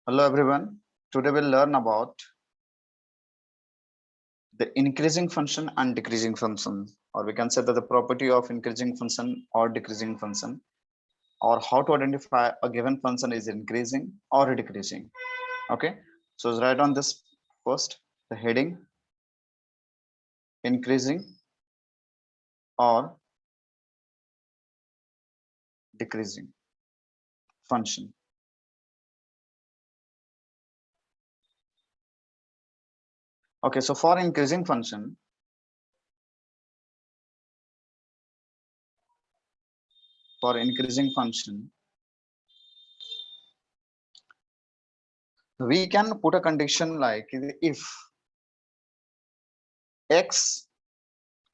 Hello everyone. Today we'll learn about the increasing function and decreasing function, or we can say that the property of increasing function or decreasing function, or how to identify a given function is increasing or decreasing. Okay, so let's write on this first the heading increasing or decreasing function. Okay, so for increasing function, we can put a condition like if x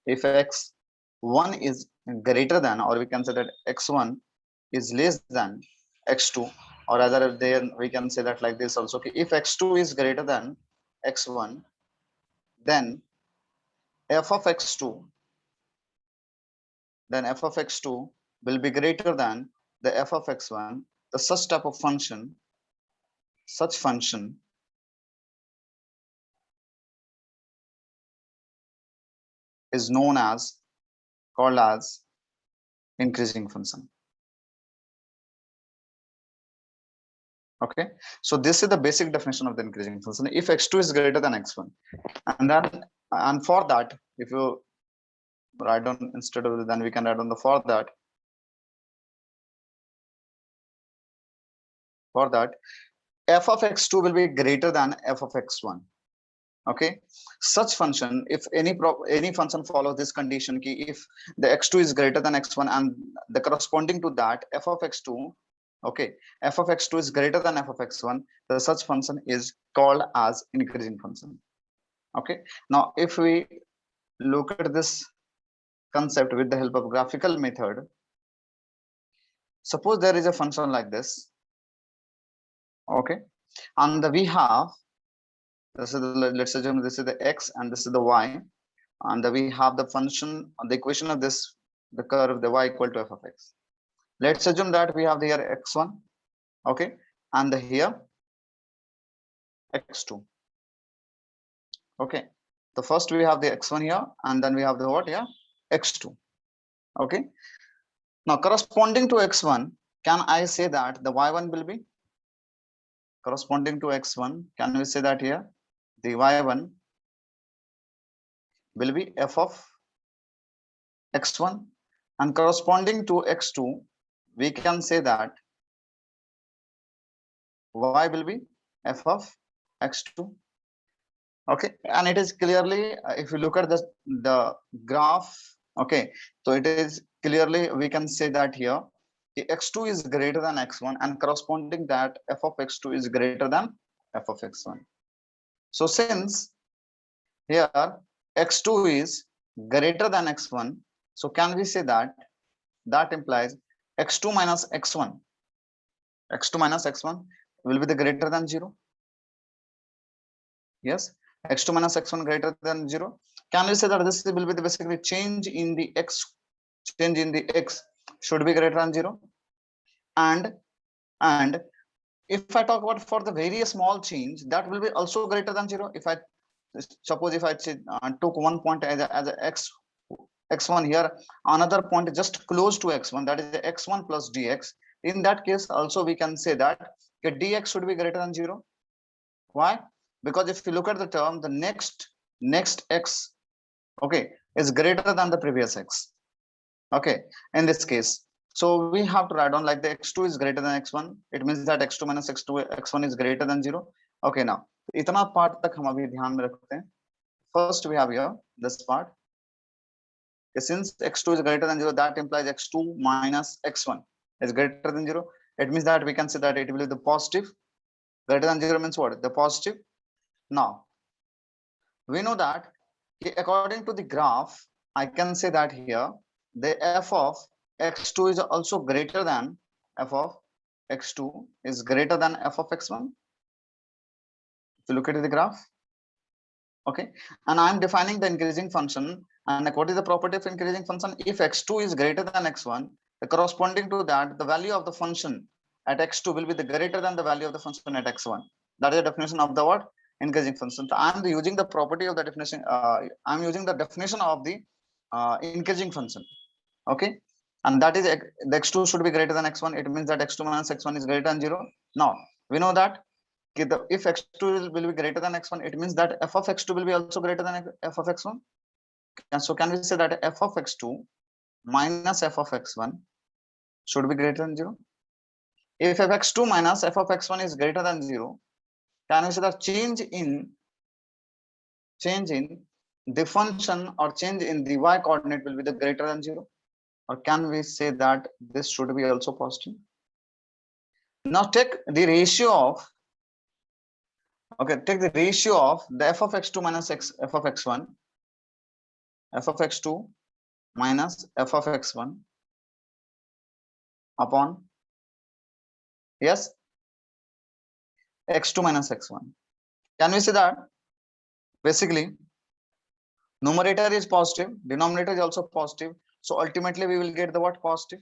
if x1 is greater than, or we can say that x1 is less than x2, or rather there we can say that like this also, if x2 is greater than x1, then f of x2 will be greater than the f of x1. The such function is known as called as increasing function. Okay, so this is the basic definition of the increasing function. If x2 is greater than x1, and for that, if you write down instead of, then we can write on the for that f of x2 will be greater than f of x1. Okay, such function, if any function follows this condition ki if the x2 is greater than x1 and the corresponding to that f of x2, okay, f of x2 is greater than f of x1, the such function is called as increasing function. Okay, now if we look at this concept with the help of graphical method, suppose there is a function like this. Okay, and we have this is let's assume this is the x and this is the y, and we have the function, the equation of this, the curve, the y equal to f of x. Let's assume that we have the here x1, okay, and the here x2. Okay, the first we have the x1 here, and then we have the what here, x2. Okay, now corresponding to x1, can I say that the y1 will be corresponding to x1? Can we say that here the y1 will be f of x1, and corresponding to x2 we can say that y will be f of x2. Okay, and it is clearly, if you look at the graph, okay, so it is clearly we can say that here x2 is greater than x1, and corresponding that f of x2 is greater than f of x1. So since here x2 is greater than x1, so can we say that that implies x2 minus x1 will be the greater than 0? Yes, x2 minus x1 greater than 0. Can we say that this will be the basically change in the x should be greater than 0? And if I talk about for the very small change, that will be also greater than 0. If I suppose if I took one point as a x1 here, another point just close to x1, that is the x1 plus dx, in that case also we can say that dx should be greater than 0. Why? Because if you look at the term, the next x, okay, is greater than the previous x. Okay, in this case, so we have to write down like the x2 is greater than x1. It means that x2 minus x1 is greater than 0. Okay, now इतना part तक हम अभी ध्यान में रखते हैं. First we have here this part. Since x2 is greater than 0, that implies x2 minus x1 is greater than 0. It means that we can say that it will be the positive. Greater than 0 means what? The positive. Now we know that according to the graph, I can say that here the f of x2 is also greater than f of x2 is greater than f of x1. If you look at the graph, okay, and I'm defining the increasing function, and what is the property of increasing function? If x2 is greater than x1, the corresponding to that, the value of the function at x2 will be the greater than the value of the function at x1. That is the definition of the what? Increasing function. So I'm using the property of the definition. I'm using the definition of the increasing function. Okay, and that is the x2 should be greater than x1. It means that x2 minus x1 is greater than 0. Now we know that if x2 will be greater than x1, it means that f of x2 will be also greater than f of x1. And so can we say that f of x2 minus f of x1 should be greater than 0? If f of x2 minus f of x1 is greater than 0, can we say that change in the function or change in the y coordinate will be the greater than 0? Or can we say that this should be also positive? Now take the ratio of, okay, take the ratio of the f of x2 minus f of x1, f of x2 minus f of x1 upon, yes, x2 minus x1. Can we say that basically numerator is positive, denominator is also positive, so ultimately we will get the what? Positive.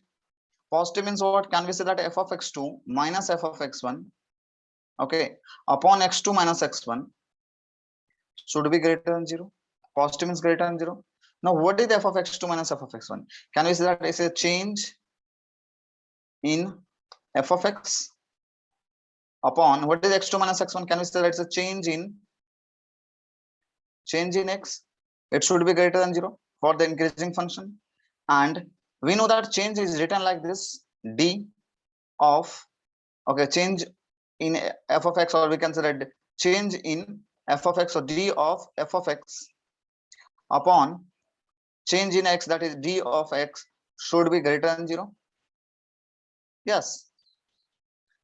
Positive means what? Can we say that f of x2 minus f of x1, okay, upon x2 minus x1 should be greater than 0? Positive means greater than 0. Now what is f of x2 minus f of x1? Can we say that it's a change in f of x upon what is x2 minus x1? Can we say that it's a change in x? It should be greater than 0 for the increasing function. And we know that change is written like this: d of, okay, change in f of x, or we can say that change in f of x, or d of f of x upon change in x, that is d of x, should be greater than 0. Yes,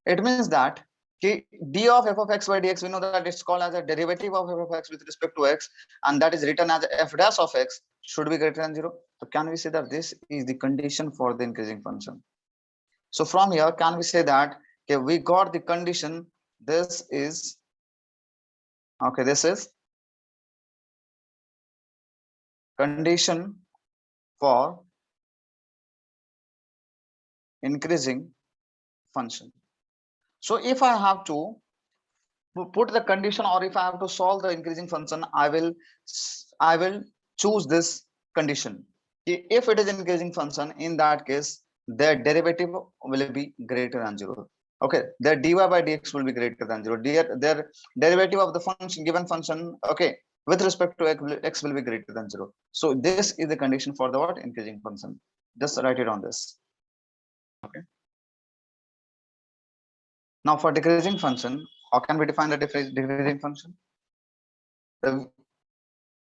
it means that d of f of x by dx, we know that it's called as a derivative of f of x with respect to x, and that is written as f dash of x should be greater than 0. So can we say that this is the condition for the increasing function? So from here, can we say that, okay, we got the condition? This is, okay, this is condition for increasing function. So if I have to put the condition, or if I have to solve the increasing function, I will choose this condition. If it is increasing function, in that case their derivative will be greater than 0. Okay, their dy by dx will be greater than 0. Their derivative of the function, given function, okay, with respect to x will be greater than 0. So this is the condition for the what? Increasing function. Just write it on this. Okay. Now for decreasing function, how can we define the decreasing function?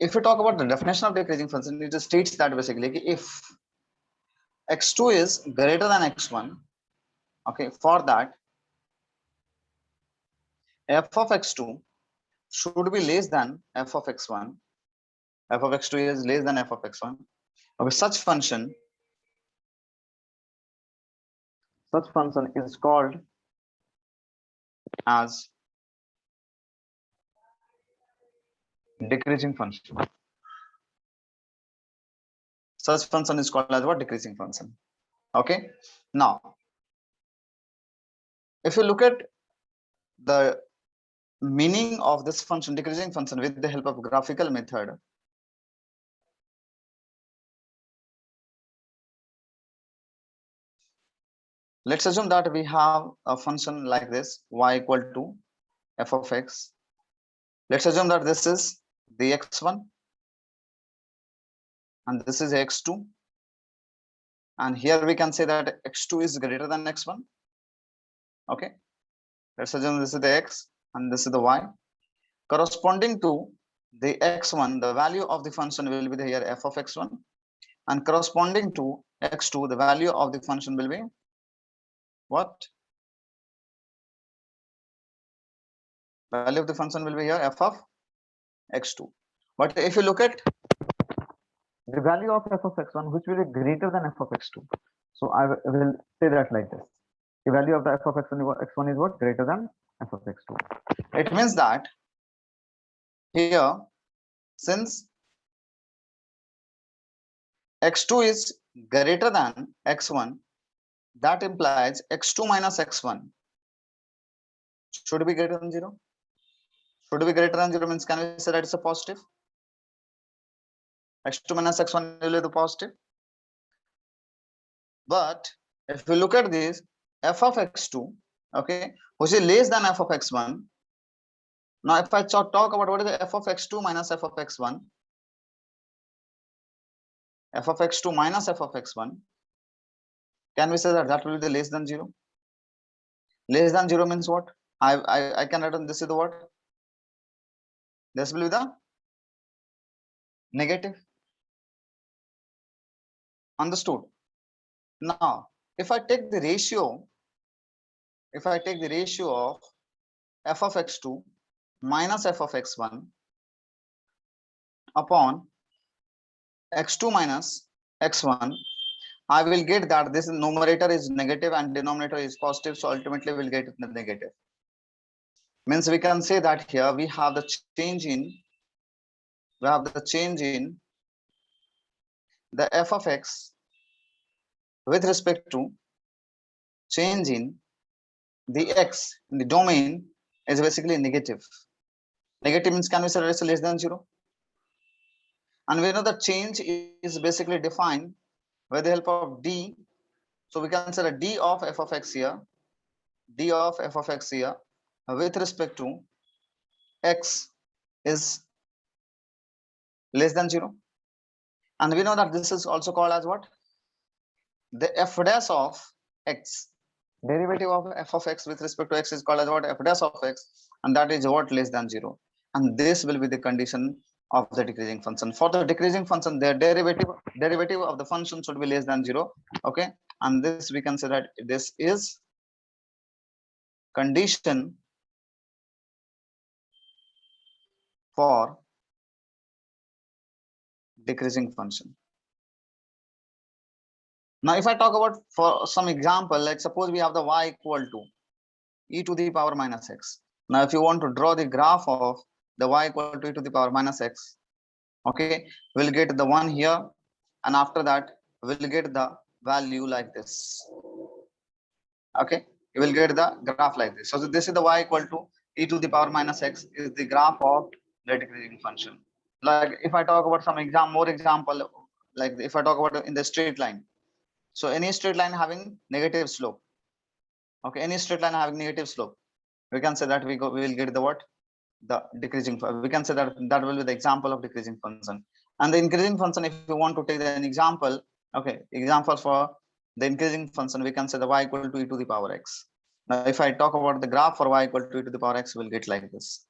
If we talk about the definition of decreasing function, it just states that basically if x2 is greater than x1, okay, for that f of x2 should be less than f of x1. F of x2 is less than f of x1. Okay, such function is called as decreasing function. Such function is called as what? Decreasing function. Okay, now if you look at the meaning of this function, decreasing function, with the help of graphical method, let's assume that we have a function like this, y equal to f of x. Let's assume that this is the x1 and this is x2, and here we can say that x2 is greater than x1. Okay, let's assume this is the x and this is the y. Corresponding to the x1, the value of the function will be here f of x1, and corresponding to x2, the value of the function will be what? Value of the function will be here f of x2. But if you look at the value of f of x1, which will be greater than f of x2, so I will say that like this: the value of the f of x1 is what? Greater than f of x2. It means that here, since x2 is greater than x1, that implies x2 minus x1 should be greater than 0. Should be greater than 0 means can we say that it's a positive? X2 minus x1 will be the positive. But if we look at this, f of x2, okay, which is less than f of x1. Now, if I talk about what is the f of x2 minus f of x1, f of x2 minus f of x1, can we say that that will be the less than 0? Less than 0 means what? I can write on this is the what? This will be the negative. Understood? Now, if I take the ratio, of f of x2 minus f of x1 upon x2 minus x1, I will get that this numerator is negative and denominator is positive, so ultimately we'll get the negative. Means we can say that here we have the change in the f of x with respect to change in the x in the domain is basically negative. Negative means can we say it's less than 0? And we know that change is basically defined with the help of d. So we can say that d of f of x here, with respect to x is less than 0. And we know that this is also called as what? The f dash of x. Derivative of f of x with respect to x is called as what? F dash of x, and that is what? Less than 0. And this will be the condition of the decreasing function. For the decreasing function, their derivative of the function should be less than 0. Okay, and this we can say that this is condition for decreasing function. Now, if I talk about for some example, like suppose we have the y equal to e to the power minus x. Now, if you want to draw the graph of the y equal to e to the power minus x, okay, we'll get the one here, and after that we'll get the value like this. Okay, you will get the graph like this. So this is the y equal to e to the power minus x is the graph of the decreasing function. Like if I talk about some more example, like if I talk about in the straight line. So any straight line having negative slope. Okay, any straight line having negative slope, we can say that we will get the what? The decreasing. We can say that that will be the example of decreasing function. And the increasing function, if you want to take an example, okay, example for the increasing function, we can say the y equal to e to the power x. Now, if I talk about the graph for y equal to e to the power x, we'll get like this: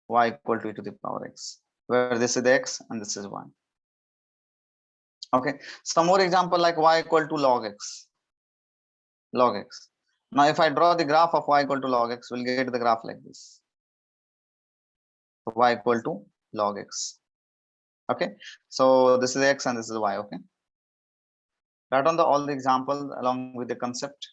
y equal to e to the power x, where this is the x and this is 1. Okay, some more example like y equal to log x. Now, if I draw the graph of y equal to log x, we'll get the graph like this: y equal to log x. Okay, so this is x and this is y. Okay, write on all the examples along with the concept.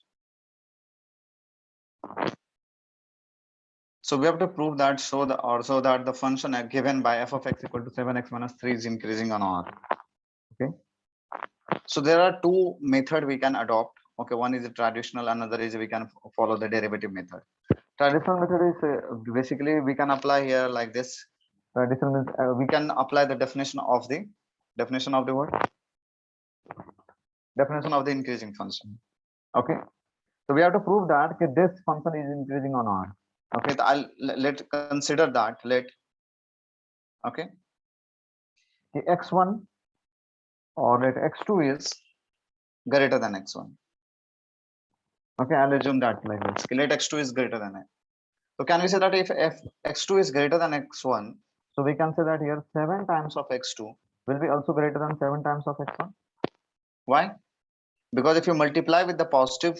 So we have to prove that so that the function given by f of x equal to 7x minus 3 is increasing on R. Okay, so there are two methods we can adopt. Okay, one is the traditional, another is we can follow the derivative method. Traditional method is basically we can apply here like this. Traditional means we can apply the definition of the what? Definition of the increasing function. Okay, so we have to prove that this function is increasing on R. Okay, so let's consider that okay, the x1 or let x2 is greater than x1. Okay, I'll assume that like this. Let x2 is greater than x. So can we say that if x2 is greater than x1, so we can say that here 7 times of x2 will be also greater than 7 times of x1. Why? Because if you multiply with the positive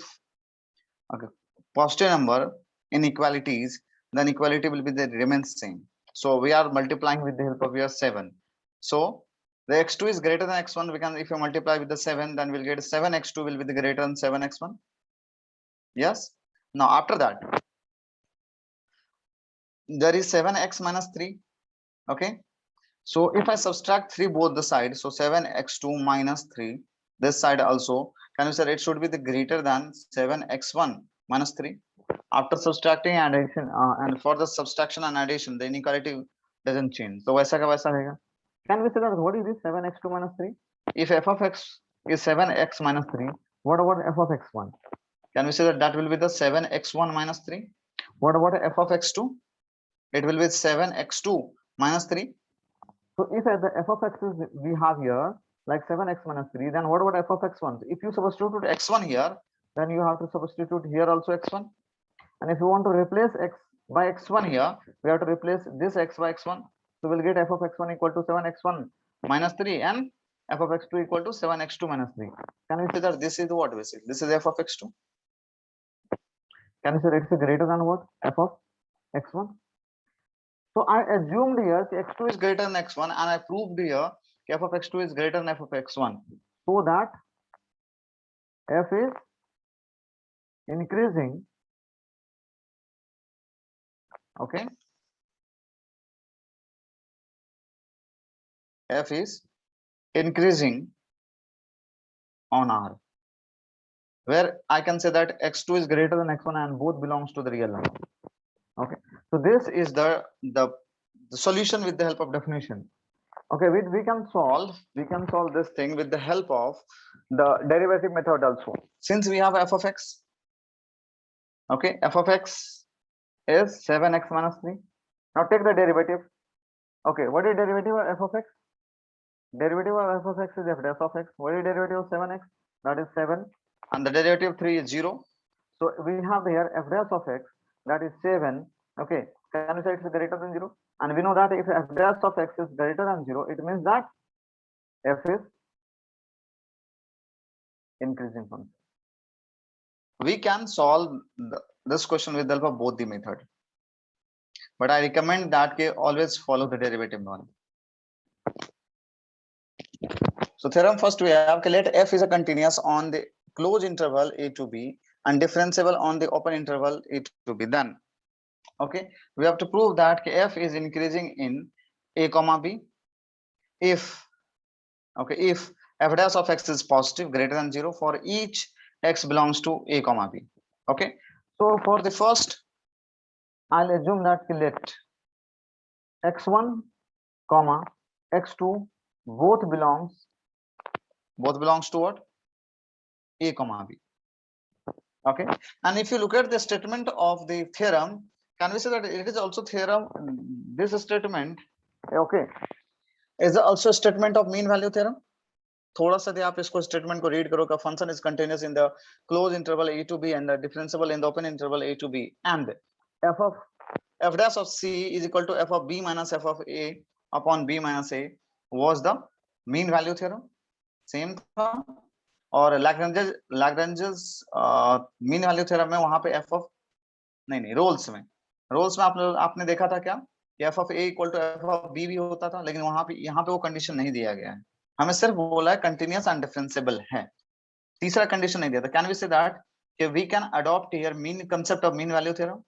number in equalities, then equality will be the remains same. So we are multiplying with the help of your 7. So the x2 is greater than x1. We can, if you multiply with the 7, then we'll get 7x2 will be the greater than 7x1. Yes. Now after that, there is 7x minus 3. Okay. So if I subtract 3 both the sides, so 7x2 minus 3 this side also, can you say it should be the greater than 7x1 minus 3? After subtracting and addition and for the subtraction and addition, the inequality doesn't change. So वैसा का वैसा रहेगा. Can we say that what is this 7x2 minus 3? If f of x is 7x minus 3, what about f of x1? Can we say that that will be the 7x1 minus 3? What about f of x2? It will be 7x2 minus 3. So if the f of x is we have here like 7x minus 3, then what about f of x1? If you substitute x1 here, then you have to substitute here also x1. And if you want to replace x by x1 here, we have to replace this x by x1. So we'll get f of x1 equal to 7x1 minus 3 and f of x2 equal to 7x2 minus 3. Can we say that this is what basically? This is f of x2. Can we say it's greater than what? F of x1. So I assumed here x2 is greater than x1 and I proved here f of x2 is greater than f of x1. So that f is increasing. Okay. F is increasing on R, where I can say that x2 is greater than x1 and both belongs to the real number. Okay, so this is the solution with the help of definition. Okay, we can solve this thing with the help of the derivative method also. Since we have f of x, okay, f of x is 7x minus 3. Now take the derivative. Okay, what is derivative of f of x? Derivative of f of x is f dash of x. What is derivative of 7x? That is 7. And the derivative of 3 is 0. So we have here f dash of x, that is 7. Okay, can you say it's greater than 0? And we know that if f dash of x is greater than 0, it means that f is increasing function. We can solve this question with the help of both the method. But I recommend that you always follow the derivative one. So theorem first we have let f is a continuous on the closed interval a to b and differentiable on the open interval a to b. Then okay, we have to prove that f is increasing in a comma b if if f dash of x is positive greater than 0 for each x belongs to a comma b. Okay, so for the first I'll assume that let x1 comma x2 both belongs to what? A comma b. Okay, and if you look at the statement of the theorem, can we say that it is also theorem? This statement, okay, is also a statement of mean value theorem. थोड़ा सा आप इसको statement को read करो का function is continuous in the close interval a to b and the differentiable in the open interval a to b and f dash of c is equal to f of b minus f of a upon b minus a was the mean value theorem. Same था और Lagrange's mean value theorem में वहां पे F of नहीं roles में आपने देखा था क्या F of A equal to F of B भी होता था, लेकिन वहां पे यहाँ पे वो कंडीशन नहीं दिया गया है, हमें सिर्फ बोला है कंटिन्यूअस एंड डिफरेंशिएबल है, तीसरा कंडीशन नहीं दिया था. कैन वी से दैट कि we can adopt here mean concept of mean value theorem.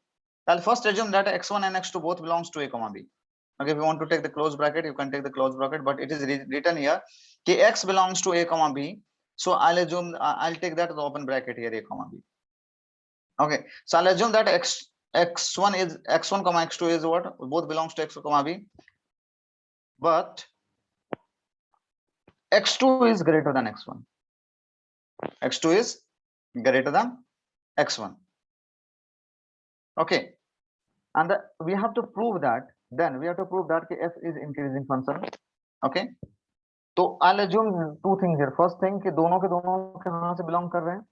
I'll first assume that x1 and x2 both belongs to a comma b. Okay, if you want to take the close bracket, you can take the close bracket, but it is written here that x belongs to a comma b. So I'll assume I'll take that as the open bracket here, a comma b. Okay, so I'll assume that x1 comma x2 is what? Both belongs to x comma b, but x2 is greater than x1. x2 is greater than x1. Okay, and we have to prove that. Then we have to prove that f is increasing function. Okay, तो I'll assume two things here. First thing कि दोनों के कहाँ से belong कर रहे हैं?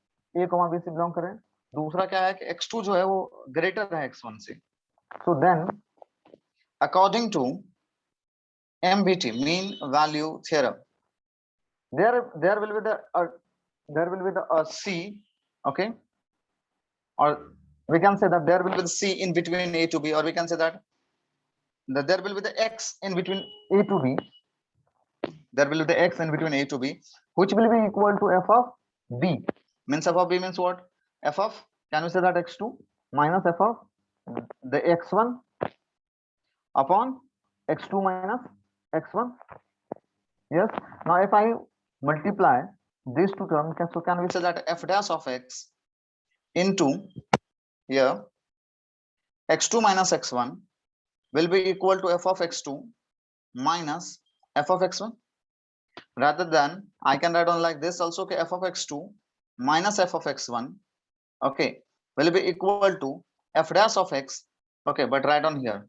A comma B से belong कर रहे हैं. दूसरा क्या है कि x2 जो है वो greater है x1 से. So then, according to MVT mean value theorem, there will be the C. Okay, or we can say that there will be the C in between A to B, or we can say that there will be the X in between A to B. There will be the X in between A to B, which will be equal to f of B. Means f of B means what? F of, can we say that x2 minus f of the x1 upon x2 minus x1. Yes. Now if I multiply these two terms, so can we say that f dash of x into here x2 minus x1 will be equal to f of x2 minus f of x1? Rather than I can write on like this also, okay, f of x2 minus f of x1, okay, will be equal to f dash of x, okay, but write on here,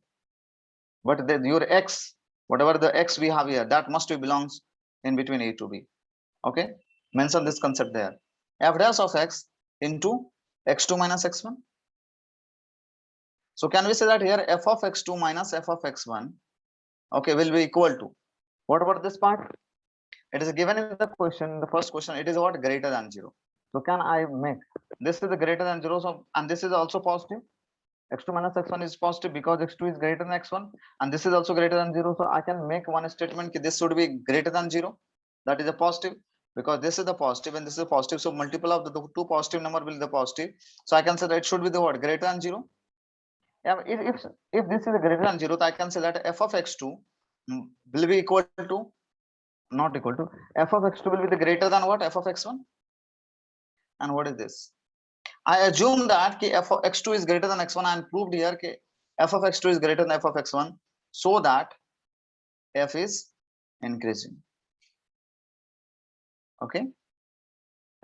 but your x, whatever the x we have here, that must be belongs in between a to b, okay, mention this concept there, f dash of x into x2 minus x1. So can we say that here f of x2 minus f of x1, okay, will be equal to, what about this part? It is given in the question, the first question, it is what, greater than 0. So can I make this is the greater than 0, so and this is also positive, x2 minus x1 is positive because x2 is greater than x1, and this is also greater than 0, so I can make one statement that this should be greater than 0, that is a positive, because this is the positive and this is a positive, so multiple of the two positive number will be the positive, so I can say that it should be the what, greater than 0. Yeah, if this is greater than 0, I can say that f of x2 will be equal to, not equal to, f of x2 will be the greater than what, f of x1. And what is this? I assume that f of x2 is greater than x1 and proved here f of x2 is greater than f of x1, so that f is increasing. Okay,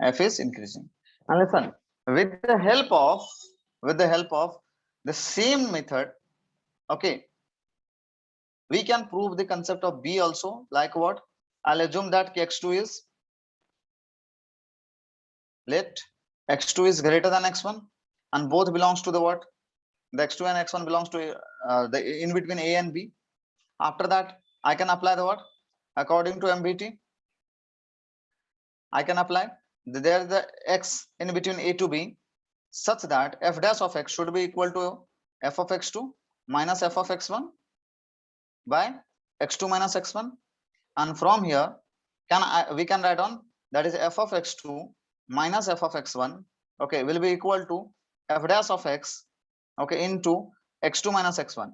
f is increasing. And listen, with the help of the same method, okay, we can prove the concept of b also, like what? I'll assume that x2 is, let x2 is greater than x1 and both belongs to the what, the x2 and x1 belongs to the in between a and b. After that I can apply the what, according to MBT I can apply there the x in between a to b, such that f dash of x should be equal to f of x2 minus f of x1 by x2 minus x1, and from here we can write on that is f of x2 minus f of x1, okay, will be equal to f dash of x, okay, into x2 minus x1.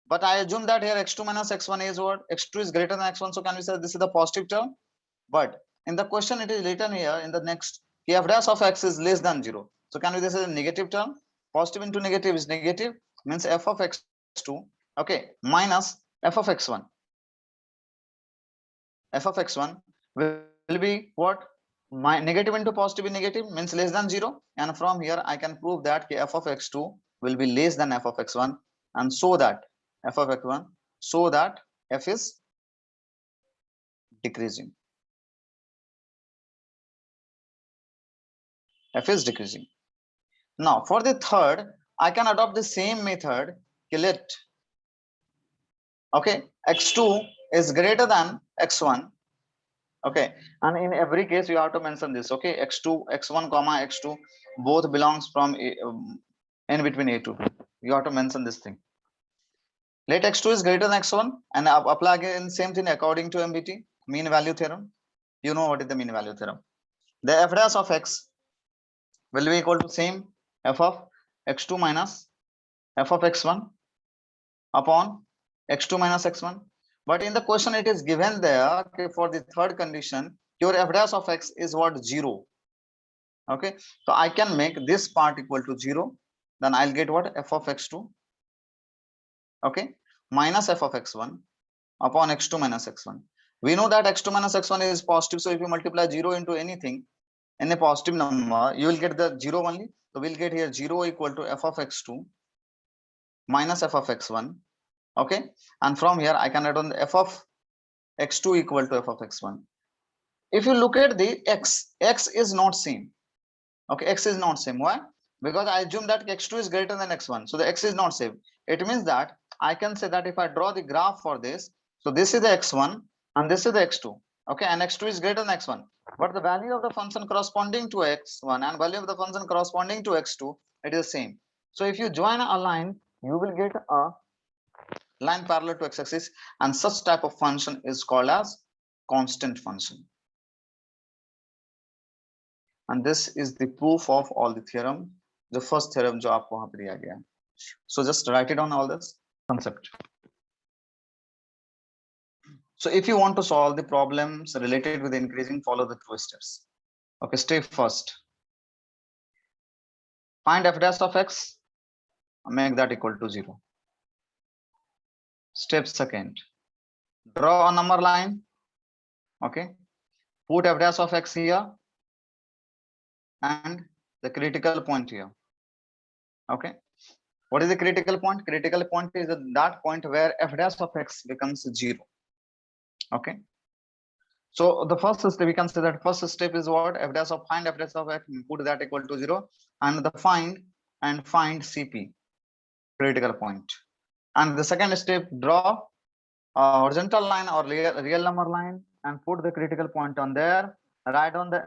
But I assume that here x2 minus x1 is what, x2 is greater than x1, so can we say this is the positive term? But in the question it is written here in the next, f dash of x is less than 0, so can we, this is a negative term, positive into negative is negative, means f of x2, okay, minus f of x1, f of x1 will be what, my negative into positive is negative, means less than 0, and from here I can prove that f of x2 will be less than f of x1, and so that f of x1, so that f is decreasing, f is decreasing. Now for the third I can adopt the same method, let, okay, x2 is greater than x1, okay, and in every case you have to mention this, okay, x2 x1 comma x2 both belongs from in between a to b, you have to mention this thing. Let x2 is greater than x1 and apply again same thing according to MBT, mean value theorem. You know what is the mean value theorem. The f dash of x will be equal to same f of x2 minus f of x1 upon x2 minus x1. But in the question it is given there, okay, for the third condition your f dash of x is what, 0. Okay, so I can make this part equal to 0, then I'll get what, f of x2, okay, minus f of x1 upon x2 minus x1. We know that x2 minus x1 is positive, so if you multiply 0 into anything in a positive number, you will get the 0 only. So we'll get here 0 equal to f of x2 minus f of x1, okay, and from here I can write on the f of x2 equal to f of x1. If you look at the x is not same, okay, x is not same. Why? Because I assume that x2 is greater than x1, so the x is not same. It means that I can say that if I draw the graph for this, so this is the x1 and this is the x2, okay, and x2 is greater than x1, but the value of the function corresponding to x1 and value of the function corresponding to x2, it is same. So if you join a line, you will get a line parallel to x-axis, and such type of function is called as constant function. And this is the proof of all the theorem, the first theorem जो आपको वहां पर दिया गया. So just write it on all this concept. So if you want to solve the problems related with increasing, follow the 2 steps. Okay, step first. Find f dash of x, make that equal to 0. Step second. Draw a number line. Okay. Put f dash of x here and the critical point here. Okay. What is the critical point? Critical point is that point where f dash of x becomes 0. Okay. So the first step, we can say that first step is what? F dash of find f dash of x, put that equal to 0, and the find CP, critical point. And the second step, draw a horizontal line or real number line and put the critical point on there. Write on the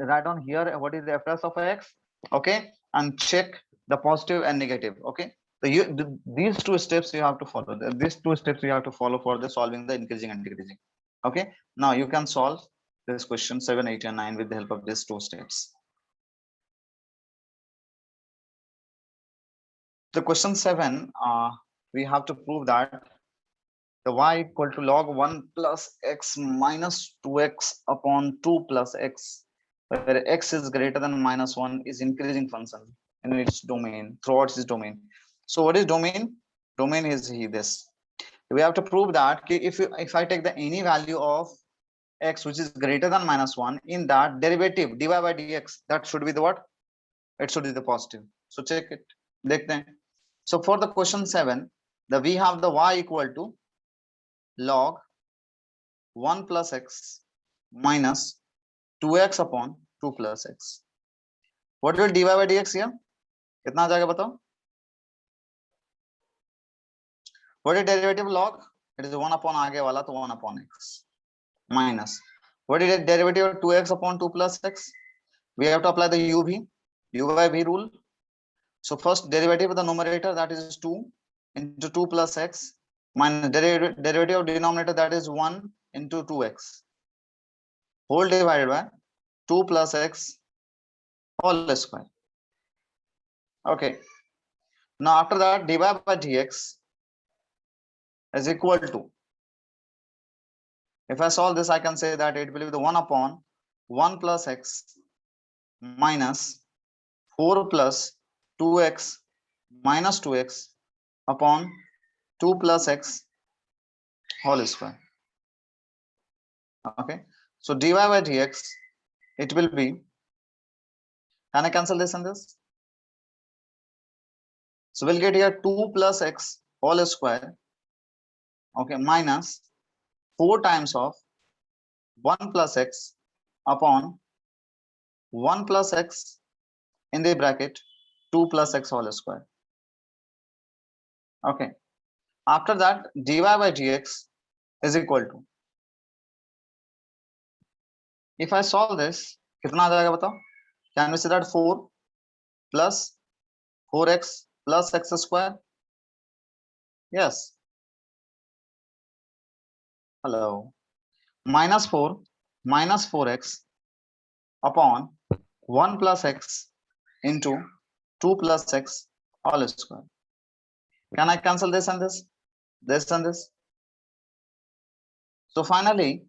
write on here what is the f dash of x. Okay, and check the positive and negative. Okay, so these two steps you have to follow. These two steps you have to follow for the solving the increasing and decreasing. Okay, now you can solve this question 7, 8, and 9 with the help of these two steps. The question 7, we have to prove that the y equal to log 1 plus x minus 2x upon 2 plus x, where x is greater than minus 1, is increasing function in its domain, throughout its domain. So what is domain? Domain is this. We have to prove that if I take the any value of x which is greater than minus 1, in that derivative dy by dx, that should be the what? It should be the positive. So check it. So for the question 7, we have the y equal to log 1 plus x minus 2x upon 2 plus x. What will dy by dx here? कितना आ जाएगा बताओ? What is derivative log? It is 1 upon आगे वाला, तो 1 upon x minus. What is the derivative of 2x upon 2 plus x? We have to apply the u by v rule. So first derivative of the numerator, that is 2 into 2 plus x, minus derivative of denominator, that is 1 into 2x, whole divided by 2 plus x whole square. Okay. Now after that, dy by dx is equal to, if I solve this, I can say that it will be the 1 upon 1 plus x minus 4 plus 2x minus 2x upon 2 plus x whole square. Okay. So dy by dx, it will be, can I cancel this and this? So we'll get here 2 plus x whole square, okay, minus 4 times of 1 plus x upon 1 plus x in the bracket 2 plus x whole square. Okay. After that, dy by dx is equal to, if I solve this, कितना आ जाएगा बताओ? Can we say that 4 plus 4x plus x square? Yes. Hello. Minus 4 minus 4x upon 1 plus x into 2 plus x all square. Can I cancel this and this? This and this? So finally,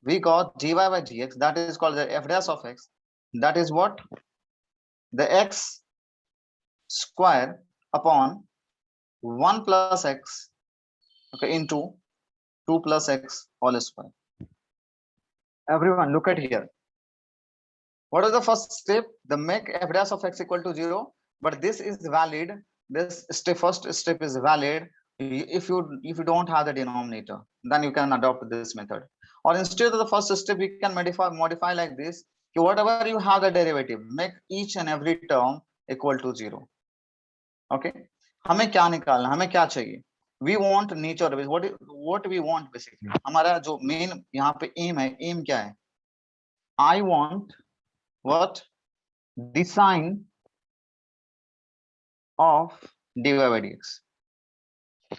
we got dy by dx, that is called the f dash of x. That is what? The x square upon 1 plus x, okay, into 2 plus x all square. Everyone, look at here. What is the first step? The make f dash of x equal to 0. But this is valid. This first step is valid if you don't have the denominator. Then you can adopt this method. Or instead of the first step, we can modify like this. Whatever you have the derivative, make each and every term equal to 0. Okay. हमें क्या निकालना? हमें क्या चाहिए? We want nature. What we want basically? हमारा जो main यहाँ पे aim है, aim क्या है? I want what? The sign of dy by dx.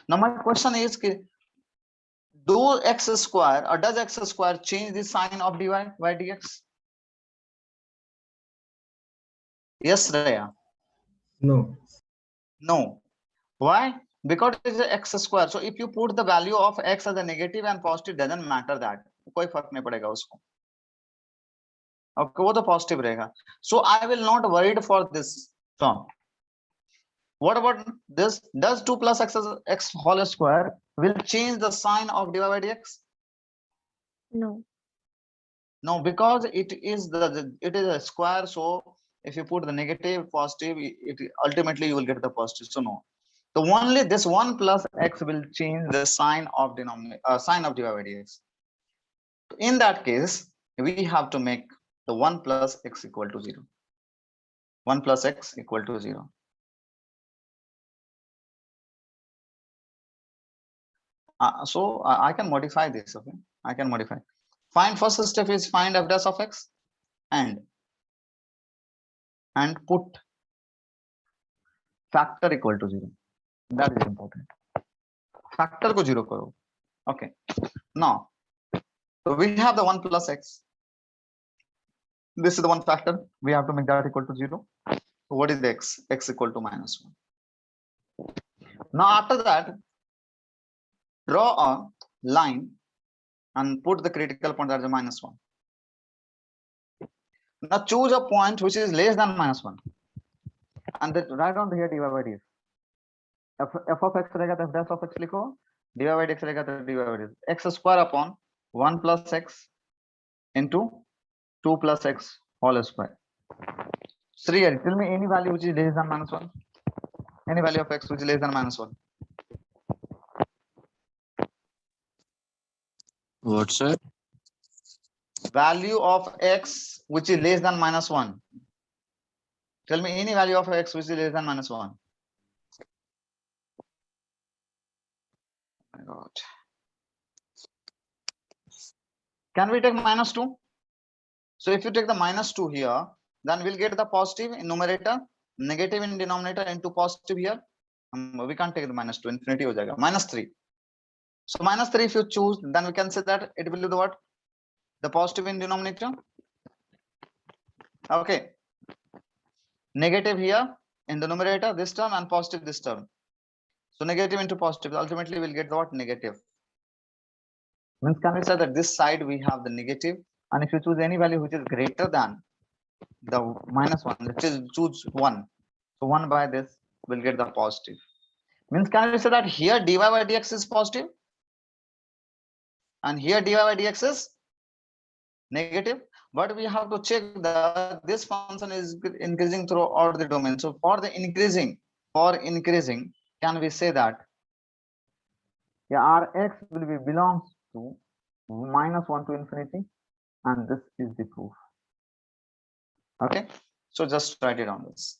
Now my question is, do x square or does x square change the sign of dy by dx? Yes, Raya. No. No. Why? Because it is x square. So if you put the value of x as a negative and positive, doesn't matter that. कोई फर्क नहीं पड़ेगा उसको. Okay, वो तो positive रहेगा. So I will not worried for this term. What about this? Does 2 plus x whole square will change the sign of dy by dx? No. No, because it is it is a square. So if you put the negative, positive, it ultimately you will get the positive. So no. So only this 1 plus x will change the sign of sign of dy by dx. In that case, we have to make the 1 plus x equal to 0. 1 plus x equal to 0. So I can modify this. Okay, I can modify. Find first step is find f dash of x and put factor equal to 0. That is important. Factor ko 0 karo. Okay. Now, so we have the 1 plus x. This is the one factor. We have to make that equal to 0. So what is the x? X equal to minus 1. Now after that, draw a line and put the critical point as a minus 1. Now choose a point which is less than minus 1. And then write down here dy by dx. F of x रहेगा तो f dash of x लिखो, dy by dx रहेगा तो dy by dx. X square upon 1 plus x into 2 plus x whole square. Sri, tell me any value which is less than minus 1. Any value of x which is less than minus 1. What, sir? Value of x which is less than minus 1. Tell me any value of x which is less than minus 1. My God. Can we take minus 2? So if you take the minus 2 here, then we'll get the positive in numerator, negative in denominator, into positive here. We can't take the minus 2, infinity ho jayega. Minus 3. So minus 3 if you choose, then we can say that it will be the what? The positive in denominator. Okay. Negative here in the numerator, this term, and positive this term. So negative into positive, ultimately we'll get the what? Negative. Means can we say that this side we have the negative, and if you choose any value which is greater than the minus 1, which is choose 1. So 1 by this will get the positive. Means can we say that here dy by dx is positive and here dy by dx is negative, but we have to check that this function is increasing throughout the domain. So for increasing, can we say that our x will be belongs to minus 1 to infinity, and this is the proof. Okay, so just write it on this.